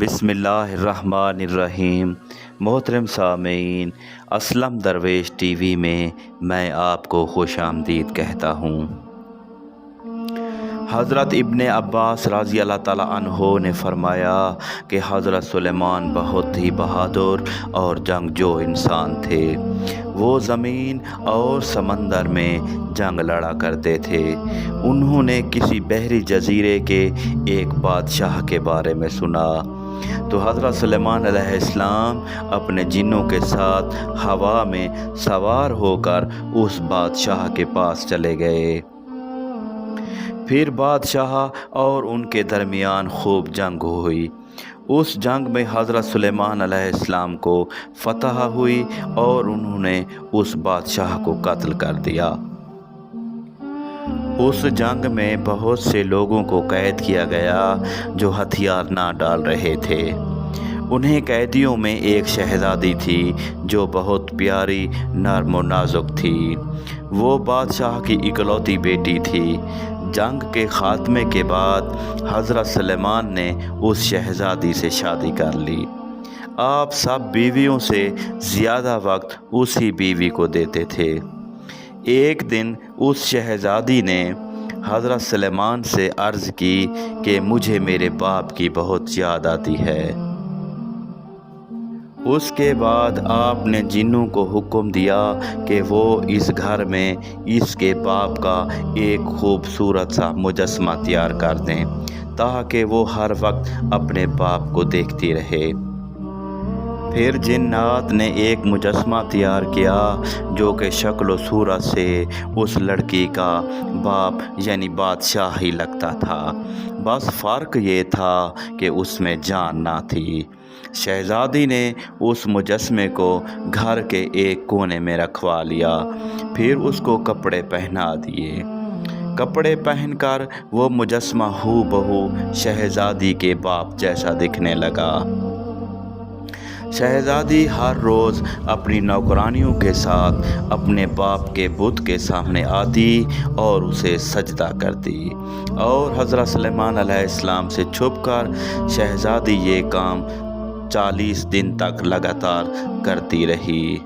بسم اللہ الرحمن الرحیم۔ محترم سامعین، اسلم درویش ٹی وی میں آپ کو خوش آمدید کہتا ہوں۔ حضرت ابن عباس رضی اللہ تعالیٰ عنہ نے فرمایا کہ حضرت سلیمان بہت ہی بہادر اور جنگجو انسان تھے۔ وہ زمین اور سمندر میں جنگ لڑا کرتے تھے۔ انہوں نے کسی بحری جزیرے کے ایک بادشاہ کے بارے میں سنا تو حضرت سلیمان علیہ السلام اپنے جنوں کے ساتھ ہوا میں سوار ہو کر اس بادشاہ کے پاس چلے گئے۔ پھر بادشاہ اور ان کے درمیان خوب جنگ ہوئی۔ اس جنگ میں حضرت سلیمان علیہ السلام کو فتح ہوئی اور انہوں نے اس بادشاہ کو قتل کر دیا۔ اس جنگ میں بہت سے لوگوں کو قید کیا گیا جو ہتھیار نہ ڈال رہے تھے۔ انہیں قیدیوں میں ایک شہزادی تھی جو بہت پیاری، نرم و نازک تھی۔ وہ بادشاہ کی اکلوتی بیٹی تھی۔ جنگ کے خاتمے کے بعد حضرت سلیمان نے اس شہزادی سے شادی کر لی۔ آپ سب بیویوں سے زیادہ وقت اسی بیوی کو دیتے تھے۔ ایک دن اس شہزادی نے حضرت سلیمان سے عرض کی کہ مجھے میرے باپ کی بہت یاد آتی ہے۔ اس کے بعد آپ نے جنوں کو حکم دیا کہ وہ اس گھر میں اس کے باپ کا ایک خوبصورت سا مجسمہ تیار کر دیں تاکہ وہ ہر وقت اپنے باپ کو دیکھتی رہے۔ پھر جنات نے ایک مجسمہ تیار کیا جو کہ شکل و صورت سے اس لڑکی کا باپ یعنی بادشاہ ہی لگتا تھا، بس فرق یہ تھا کہ اس میں جان نہ تھی۔ شہزادی نے اس مجسمے کو گھر کے ایک کونے میں رکھوا لیا، پھر اس کو کپڑے پہنا دیے۔ کپڑے پہن کر وہ مجسمہ ہو بہو شہزادی کے باپ جیسا دکھنے لگا۔ شہزادی ہر روز اپنی نوکرانیوں کے ساتھ اپنے باپ کے بت کے سامنے آتی اور اسے سجدہ کرتی، اور حضرت سلیمان علیہ السلام سے چھپ کر شہزادی یہ کام 40 دن تک لگاتار کرتی رہی۔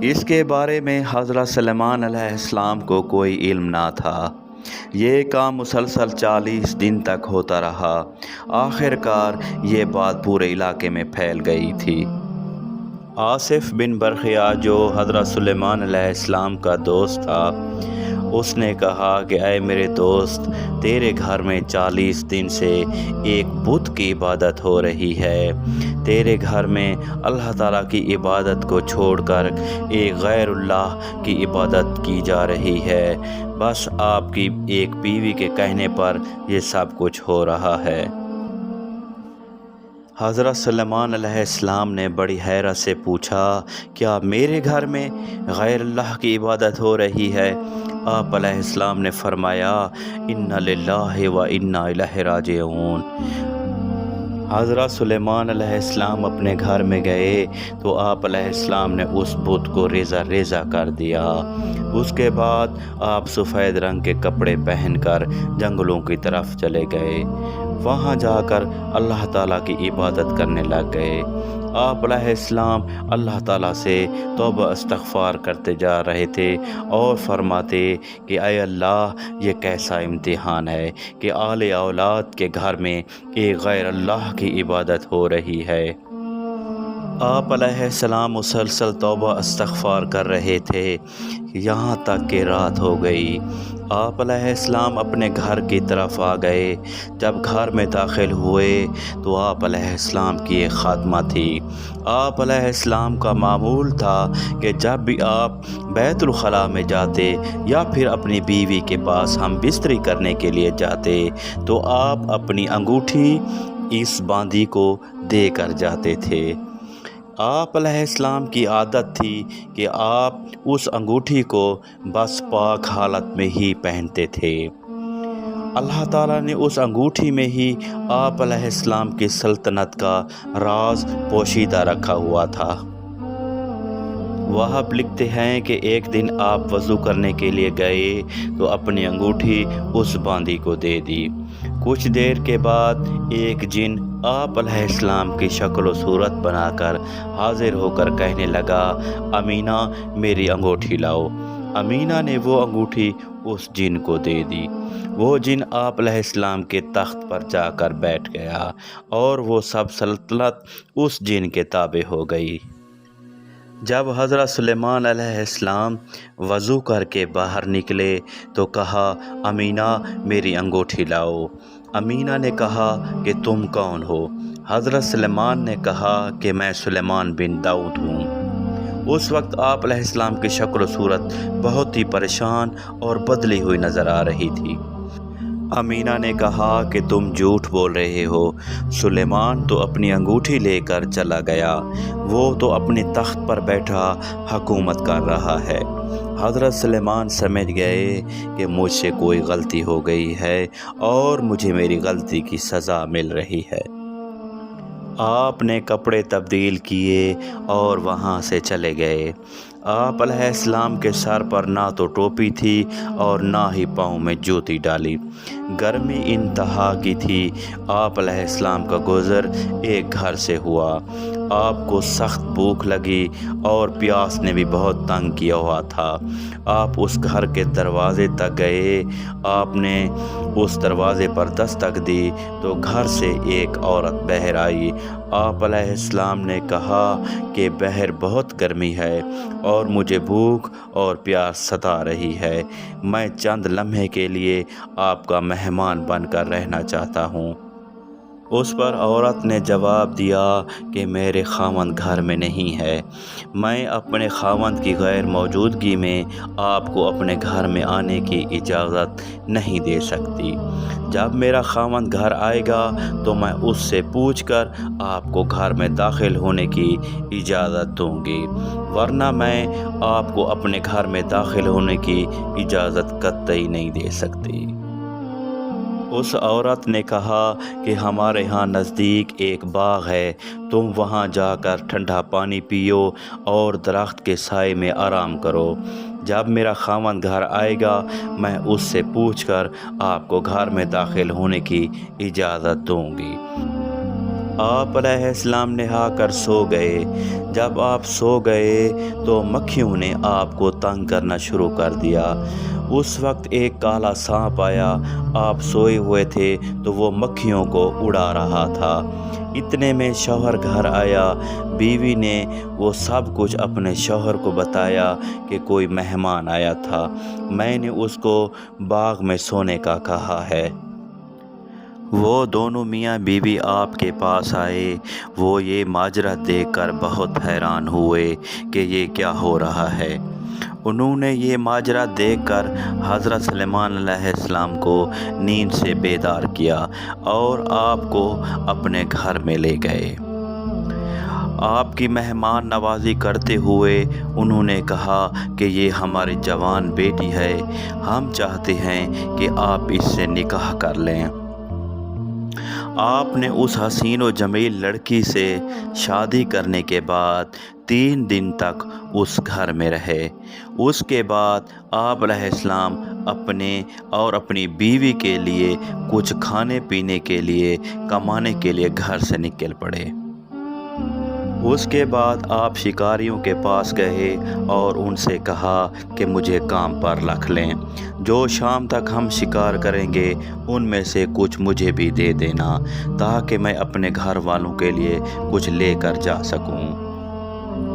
اس کے بارے میں حضرت سلیمان علیہ السلام کو کوئی علم نہ تھا۔ یہ کام مسلسل 40 دن تک ہوتا رہا۔ آخر کار یہ بات پورے علاقے میں پھیل گئی تھی۔ آصف بن برخیا جو حضرت سلیمان علیہ السلام کا دوست تھا، اس نے کہا کہ اے میرے دوست، تیرے گھر میں 40 دن سے ایک بت کی عبادت ہو رہی ہے۔ تیرے گھر میں اللہ تعالیٰ کی عبادت کو چھوڑ کر ایک غیر اللہ کی عبادت کی جا رہی ہے۔ بس آپ کی ایک بیوی کے کہنے پر یہ سب کچھ ہو رہا ہے۔ حضرت سلیمان علیہ السلام نے بڑی حیرت سے پوچھا، کیا میرے گھر میں غیر اللہ کی عبادت ہو رہی ہے؟ آپ علیہ السلام نے فرمایا، اِنَّ لِلَّهِ وَإِنَّا إِلَيْهِ راجعون۔ حضرت سلیمان علیہ السلام اپنے گھر میں گئے تو آپ علیہ السلام نے اس بت کو ریزہ ریزہ کر دیا۔ اس کے بعد آپ سفید رنگ کے کپڑے پہن کر جنگلوں کی طرف چلے گئے۔ وہاں جا کر اللہ تعالیٰ کی عبادت کرنے لگ گئے۔ آپ علیہ السلام اللہ تعالیٰ سے توبہ استغفار کرتے جا رہے تھے اور فرماتے کہ اے اللہ، یہ کیسا امتحان ہے کہ آل اولاد کے گھر میں ایک غیر اللہ کی عبادت ہو رہی ہے۔ آپ علیہ السلام مسلسل توبہ استغفار کر رہے تھے یہاں تک کہ رات ہو گئی۔ آپ علیہ السلام اپنے گھر کی طرف آ گئے۔ جب گھر میں داخل ہوئے تو آپ علیہ السلام کی ایک خاتمہ تھی۔ آپ علیہ السلام کا معمول تھا کہ جب بھی آپ بیت الخلاء میں جاتے یا پھر اپنی بیوی کے پاس ہم بستری کرنے کے لیے جاتے تو آپ اپنی انگوٹھی اس باندی کو دے کر جاتے تھے۔ آپ علیہ السلام کی عادت تھی کہ آپ اس انگوٹھی کو بس پاک حالت میں ہی پہنتے تھے۔ اللہ تعالیٰ نے اس انگوٹھی میں ہی آپ علیہ السلام کی سلطنت کا راز پوشیدہ رکھا ہوا تھا۔ وہاں لکھتے ہیں کہ ایک دن آپ وضو کرنے کے لیے گئے تو اپنی انگوٹھی اس باندی کو دے دی۔ کچھ دیر کے بعد ایک جن آپ علیہ السلام کی شکل و صورت بنا کر حاضر ہو کر کہنے لگا، امینہ میری انگوٹھی لاؤ۔ امینہ نے وہ انگوٹھی اس جن کو دے دی۔ وہ جن آپ علیہ السلام کے تخت پر جا کر بیٹھ گیا اور وہ سب سلطنت اس جن کے تابع ہو گئی۔ جب حضرت سلیمان علیہ السلام وضو کر کے باہر نکلے تو کہا، امینہ میری انگوٹھی لاؤ۔ امینہ نے کہا کہ تم کون ہو؟ حضرت سلیمان نے کہا کہ میں سلیمان بن داؤد ہوں۔ اس وقت آپ علیہ السلام کی شکل و صورت بہت ہی پریشان اور بدلی ہوئی نظر آ رہی تھی۔ امینہ نے کہا کہ تم جھوٹ بول رہے ہو، سلیمان تو اپنی انگوٹھی لے کر چلا گیا، وہ تو اپنے تخت پر بیٹھا حکومت کر رہا ہے۔ حضرت سلیمان سمجھ گئے کہ مجھ سے کوئی غلطی ہو گئی ہے اور مجھے میری غلطی کی سزا مل رہی ہے۔ آپ نے کپڑے تبدیل کیے اور وہاں سے چلے گئے۔ آپ علیہ السلام کے سر پر نہ تو ٹوپی تھی اور نہ ہی پاؤں میں جوتی ڈالی۔ گرمی انتہا کی تھی۔ آپ علیہ السلام کا گزر ایک گھر سے ہوا۔ آپ کو سخت بھوک لگی اور پیاس نے بھی بہت تنگ کیا ہوا تھا۔ آپ اس گھر کے دروازے تک گئے۔ آپ نے اس دروازے پر دستک دی تو گھر سے ایک عورت باہر آئی۔ آپ علیہ السلام نے کہا کہ باہر بہت گرمی ہے اور مجھے بھوک اور پیاس ستا رہی ہے، میں چند لمحے کے لیے آپ کا مہمان بن کر رہنا چاہتا ہوں۔ اس پر عورت نے جواب دیا کہ میرے خاوند گھر میں نہیں ہے، میں اپنے خاوند کی غیر موجودگی میں آپ کو اپنے گھر میں آنے کی اجازت نہیں دے سکتی۔ جب میرا خاوند گھر آئے گا تو میں اس سے پوچھ کر آپ کو گھر میں داخل ہونے کی اجازت دوں گی، ورنہ میں آپ کو اپنے گھر میں داخل ہونے کی اجازت قطعی نہیں دے سکتی۔ اس عورت نے کہا کہ ہمارے ہاں نزدیک ایک باغ ہے، تم وہاں جا کر ٹھنڈا پانی پیو اور درخت کے سائے میں آرام کرو۔ جب میرا خاوند گھر آئے گا میں اس سے پوچھ کر آپ کو گھر میں داخل ہونے کی اجازت دوں گی۔ آپ علیہ السلام نہا کر سو گئے۔ جب آپ سو گئے تو مکھیوں نے آپ کو تنگ کرنا شروع کر دیا۔ اس وقت ایک کالا سانپ آیا، آپ سوئے ہوئے تھے تو وہ مکھیوں کو اڑا رہا تھا۔ اتنے میں شوہر گھر آیا۔ بیوی نے وہ سب کچھ اپنے شوہر کو بتایا کہ کوئی مہمان آیا تھا، میں نے اس کو باغ میں سونے کا کہا ہے۔ وہ دونوں میاں بیوی آپ کے پاس آئے۔ وہ یہ ماجرا دیکھ کر بہت حیران ہوئے کہ یہ کیا ہو رہا ہے۔ انہوں نے یہ ماجرا دیکھ کر حضرت سلیمان علیہ السلام کو نیند سے بیدار کیا اور آپ کو اپنے گھر میں لے گئے۔ آپ کی مہمان نوازی کرتے ہوئے انہوں نے کہا کہ یہ ہماری جوان بیٹی ہے، ہم چاہتے ہیں کہ آپ اس سے نکاح کر لیں۔ آپ نے اس حسین و جمیل لڑکی سے شادی کرنے کے بعد 3 دن تک اس گھر میں رہے۔ اس کے بعد آپ علیہ السلام اپنے اور اپنی بیوی کے لیے کچھ کھانے پینے کے لیے کمانے کے لیے گھر سے نکل پڑے۔ اس کے بعد آپ شکاریوں کے پاس گئے اور ان سے کہا کہ مجھے کام پر رکھ لیں، جو شام تک ہم شکار کریں گے ان میں سے کچھ مجھے بھی دے دینا تاکہ میں اپنے گھر والوں کے لیے کچھ لے کر جا سکوں۔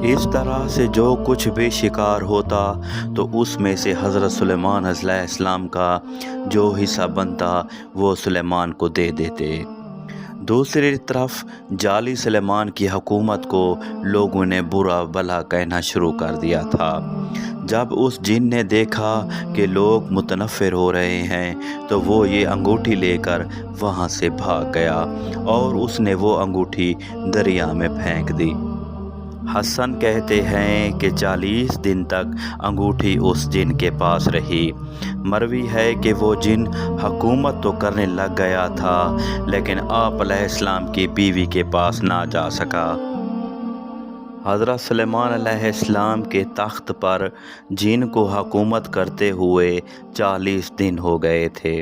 اس طرح سے جو کچھ بھی شکار ہوتا تو اس میں سے حضرت سلیمان علیہ السلام کا جو حصہ بنتا وہ سلیمان کو دے دیتے۔ دوسری طرف جعلی سلیمان کی حکومت کو لوگوں نے برا بھلا کہنا شروع کر دیا تھا۔ جب اس جن نے دیکھا کہ لوگ متنفر ہو رہے ہیں تو وہ یہ انگوٹھی لے کر وہاں سے بھاگ گیا اور اس نے وہ انگوٹھی دریا میں پھینک دی۔ حسن کہتے ہیں کہ 40 دن تک انگوٹھی اس جن کے پاس رہی۔ مروی ہے کہ وہ جن حکومت تو کرنے لگ گیا تھا لیکن آپ علیہ السلام کی بیوی کے پاس نہ جا سکا۔ حضرت سلیمان علیہ السلام کے تخت پر جن کو حکومت کرتے ہوئے 40 دن ہو گئے تھے۔